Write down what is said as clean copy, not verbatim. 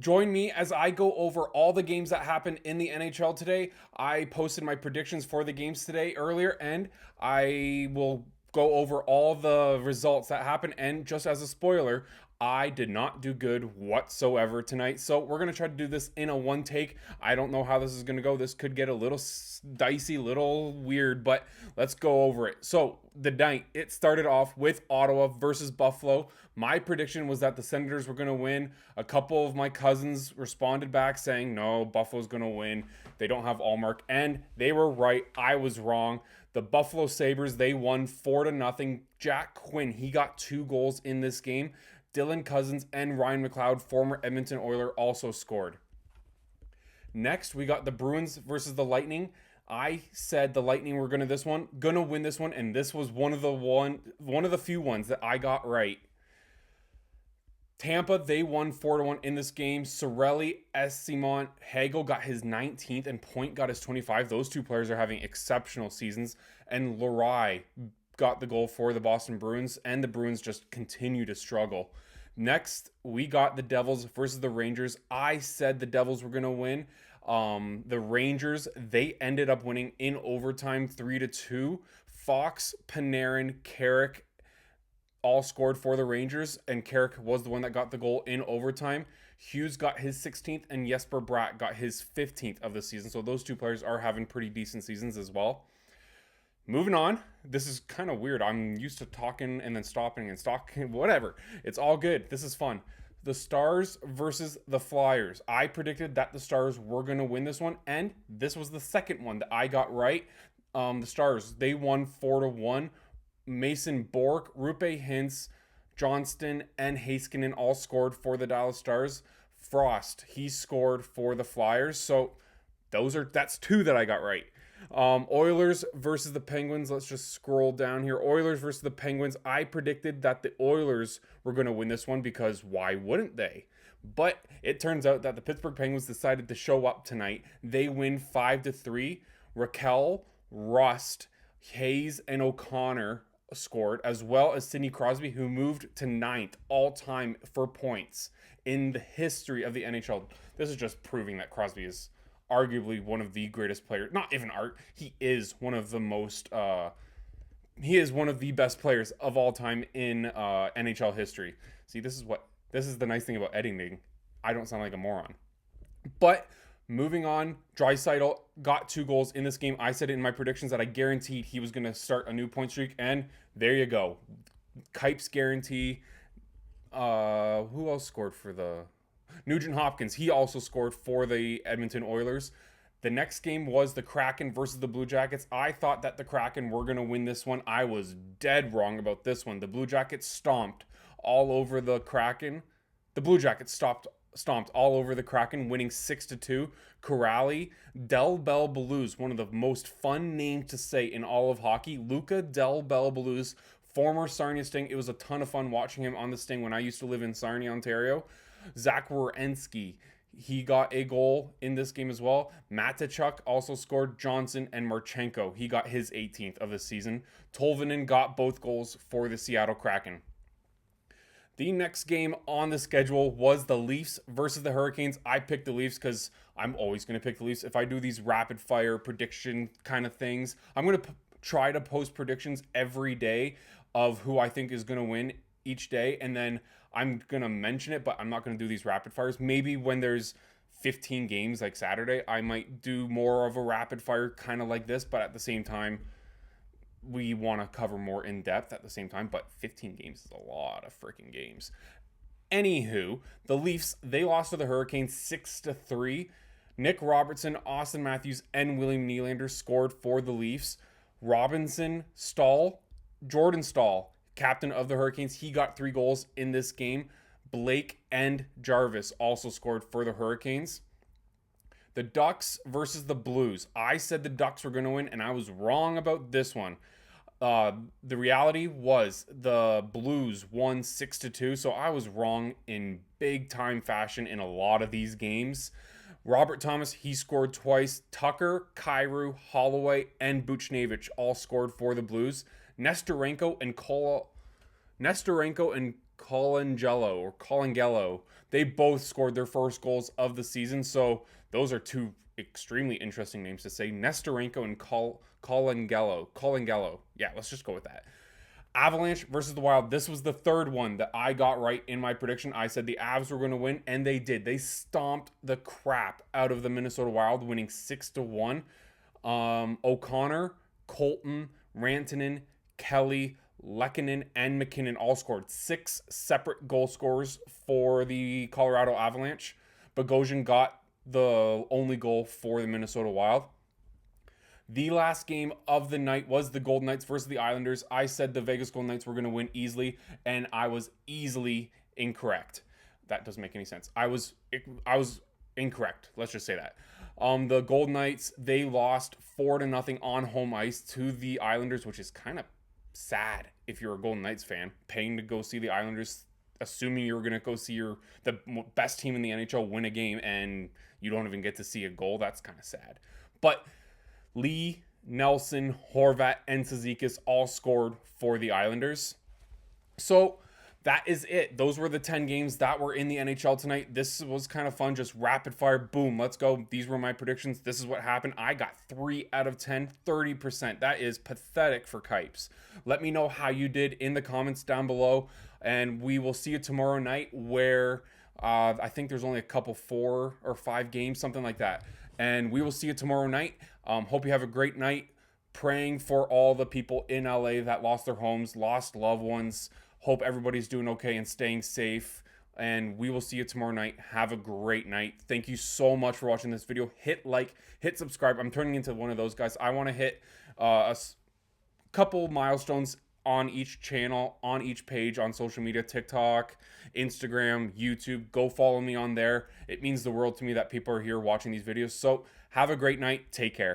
Join me as I go over all the games that happened in the NHL today. I posted my predictions for the games today earlier, and I will go over all the results that happened. And just as a spoiler, I did not do good whatsoever tonight. So we're going to try to do this in a one take. I don't know how this is going to go. This could get a little dicey, little weird, but let's go over it. So the night, it started off with Ottawa versus Buffalo. My prediction was that the Senators were going to win. A couple of my cousins responded back saying, no, Buffalo's going to win. They don't have Allmark. And they were right. I was wrong. The Buffalo Sabres, they won 4-0. Jack Quinn, he got 2 goals in this game. Dylan Cousins and Ryan McLeod, former Edmonton Oiler, also scored. Next, we got the Bruins versus the Lightning. I said the Lightning were gonna win this one, and this was one of the few ones that I got right. Tampa, they won 4-1 in this game. Sorelli, Esimont, Hagel got his 19th, and Point got his 25. Those two players are having exceptional seasons. And Leroy got the goal for the Boston Bruins, and the Bruins just continue to struggle. Next, we got the Devils versus the Rangers. I said the Devils were going to win. The Rangers, they ended up winning in overtime 3-2. Fox, Panarin, Carrick, all scored for the Rangers, and Carrick was the one that got the goal in overtime. Hughes got his 16th, and Jesper Bratt got his 15th of the season. So those two players are having pretty decent seasons as well. Moving on, this is kind of weird. I'm used to talking and then stopping and talking, whatever. It's all good. This is fun. The Stars versus the Flyers. I predicted that the Stars were going to win this one, and this was the second one that I got right. The Stars, they won 4-1. Mason Bourque, Rupe Hintz, Johnston, and Heiskanen all scored for the Dallas Stars. Frost, he scored for the Flyers. So that's 2 that I got right. Oilers versus the Penguins. Let's just scroll down here. Oilers versus the Penguins. I predicted that the Oilers were going to win this one because why wouldn't they? But it turns out that the Pittsburgh Penguins decided to show up tonight. They win 5-3. Raquel, Rust, Hayes, and O'Connor scored, as well as Sidney Crosby, who moved to 9th all-time for points in the history of the NHL. This is just proving that Crosby is arguably one of the greatest players. Not even art. He is one of the most. He is one of the best players of all time in NHL history. See, this is the nice thing about editing. I don't sound like a moron. But moving on, Draisaitl got 2 goals in this game. I said it in my predictions that I guaranteed he was going to start a new point streak, and there you go. Kipes guarantee. Who else scored for the Nugent Hopkins? He also scored for the Edmonton Oilers. The next game was the Kraken versus the Blue Jackets. I thought that the Kraken were going to win this one. I was dead wrong about this one. The Blue Jackets stomped all over the Kraken. The Blue Jackets stomped all over the Kraken, winning 6-2. Corrali, Del Bel Blues, one of the most fun names to say in all of hockey. Luca Del Bel Blues, former Sarnia Sting. It was a ton of fun watching him on the Sting when I used to live in Sarnia, Ontario. Zach Werenski, he got a goal in this game as well. Matachuk also scored. Johnson and Marchenko, he got his 18th of the season. Tolvanen got both goals for the Seattle Kraken. The next game on the schedule was the Leafs versus the Hurricanes. I picked the Leafs because I'm always going to pick the Leafs. If I do these rapid fire prediction kind of things, I'm going to try to post predictions every day of who I think is going to win each day. And then I'm going to mention it, but I'm not going to do these rapid fires. Maybe when there's 15 games like Saturday, I might do more of a rapid fire kind of like this. But at the same time, we want to cover more in depth at the same time, but 15 games is a lot of freaking games. Anywho, the Leafs, they lost to the Hurricanes 6-3. Nick Robertson, Austin Matthews, and William Nylander scored for the Leafs. Robinson, Jordan Stahl, captain of the Hurricanes, he got 3 goals in this game. Blake and Jarvis also scored for the Hurricanes. The Ducks versus the Blues. I said the Ducks were going to win, and I was wrong about this one. The reality was the Blues won 6-2, so I was wrong in big time fashion in a lot of these games. Robert Thomas, he scored twice. Tucker, Kyrou, Holloway, and Buchnevich all scored for the Blues. Nestorenko and Colangelo, They both scored their first goals of the season. So those are two extremely interesting names to say. Nestorenko and Colangelo. Yeah, let's just go with that. Avalanche versus the Wild. This was the third one that I got right in my prediction. I said the Avs were going to win, and they did. They stomped the crap out of the Minnesota Wild, winning 6-1. O'Connor, Colton, Rantanen, Kelly, Lehkonen, and McKinnon all scored 6 separate goal scorers for the Colorado Avalanche. Bogosian got the only goal for the Minnesota Wild. The last game of the night was the Golden Knights versus the Islanders. I said the Vegas Golden Knights were going to win easily, and I was easily incorrect. That doesn't make any sense. I was incorrect. Let's just say that. The Golden Knights, they lost 4-0 on home ice to the Islanders, which is kind of sad if you're a Golden Knights fan, paying to go see the Islanders, assuming you're going to go see the best team in the NHL win a game, and you don't even get to see a goal. That's kind of sad. But Lee, Nelson, Horvat, and Cizikas all scored for the Islanders. So that is it. Those were the 10 games that were in the NHL tonight. This was kind of fun. Just rapid fire. Boom. Let's go. These were my predictions. This is what happened. I got 3 out of 10, 30%. That is pathetic for Kipes. Let me know how you did in the comments down below. And we will see you tomorrow night where I think there's only a couple 4 or 5 games, something like that. And we will see you tomorrow night. Hope you have a great night. Praying for all the people in LA that lost their homes, lost loved ones. Hope everybody's doing okay and staying safe. And we will see you tomorrow night. Have a great night. Thank you so much for watching this video. Hit like, hit subscribe. I'm turning into one of those guys. I want to hit a couple milestones on each channel, on each page, on social media, TikTok, Instagram, YouTube. Go follow me on there. It means the world to me that people are here watching these videos. So have a great night. Take care.